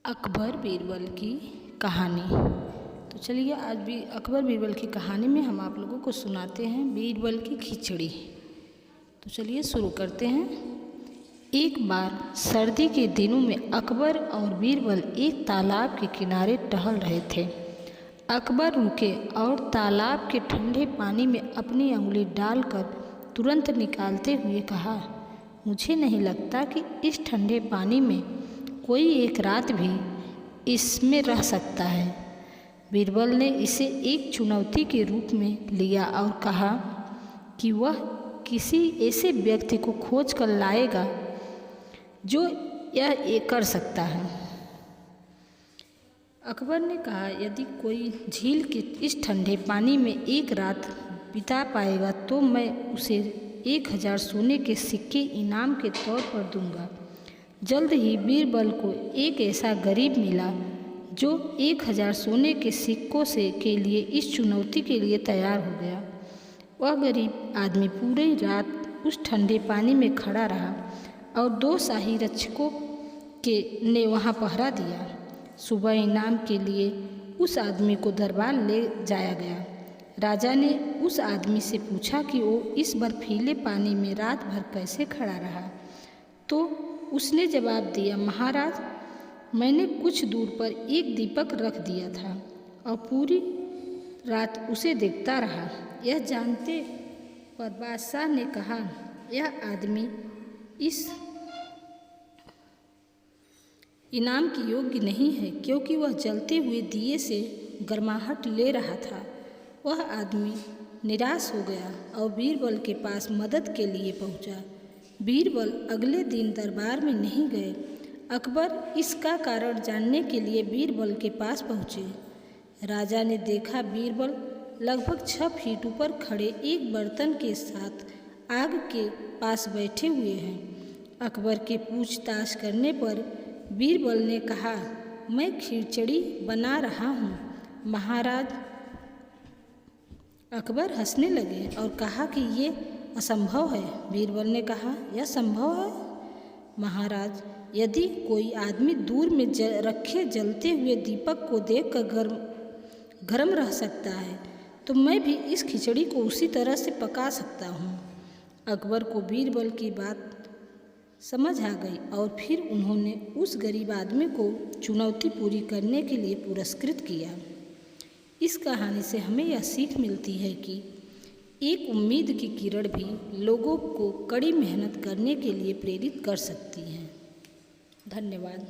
अकबर बीरबल की कहानी। तो चलिए आज भी अकबर बीरबल की कहानी में हम आप लोगों को सुनाते हैं बीरबल की खिचड़ी। तो चलिए शुरू करते हैं। एक बार सर्दी के दिनों में अकबर और बीरबल एक तालाब के किनारे टहल रहे थे। अकबर रुके और तालाब के ठंडे पानी में अपनी उंगली डालकर तुरंत निकालते हुए कहा, मुझे नहीं लगता कि इस ठंडे पानी में कोई एक रात भी इसमें रह सकता है। बीरबल ने इसे एक चुनौती के रूप में लिया और कहा कि वह किसी ऐसे व्यक्ति को खोज कर लाएगा जो यह कर सकता है। अकबर ने कहा, यदि कोई झील के इस ठंडे पानी में एक रात बिता पाएगा तो मैं उसे 1000 सोने के सिक्के इनाम के तौर पर दूंगा। जल्द ही बीरबल को एक ऐसा गरीब मिला जो 1000 सोने के सिक्कों से के लिए इस चुनौती के लिए तैयार हो गया। वह गरीब आदमी पूरी रात उस ठंडे पानी में खड़ा रहा और 2 शाही रक्षकों ने वहाँ पहरा दिया। सुबह इनाम के लिए उस आदमी को दरबार ले जाया गया। राजा ने उस आदमी से पूछा कि वो इस बर्फीले पानी में रात भर कैसे खड़ा रहा। तो उसने जवाब दिया, महाराज, मैंने कुछ दूर पर एक दीपक रख दिया था और पूरी रात उसे देखता रहा। यह जानते पर बादशाह ने कहा, यह आदमी इस इनाम की योग्य नहीं है, क्योंकि वह जलते हुए दिए से गर्माहट ले रहा था। वह आदमी निराश हो गया और बीरबल के पास मदद के लिए पहुंचा। बीरबल अगले दिन दरबार में नहीं गए। अकबर इसका कारण जानने के लिए बीरबल के पास पहुँचे। राजा ने देखा बीरबल लगभग 6 फीट ऊपर खड़े एक बर्तन के साथ आग के पास बैठे हुए हैं। अकबर के पूछताछ करने पर बीरबल ने कहा, मैं खिचड़ी बना रहा हूँ महाराज। अकबर हंसने लगे और कहा कि ये असंभव है। बीरबल ने कहा, यह संभव है महाराज। यदि कोई आदमी दूर में रखे जलते हुए दीपक को देखकर गर्म रह सकता है तो मैं भी इस खिचड़ी को उसी तरह से पका सकता हूँ। अकबर को बीरबल की बात समझ आ गई और फिर उन्होंने उस गरीब आदमी को चुनौती पूरी करने के लिए पुरस्कृत किया। इस कहानी से हमें यह सीख मिलती है कि एक उम्मीद की किरण भी लोगों को कड़ी मेहनत करने के लिए प्रेरित कर सकती है। धन्यवाद।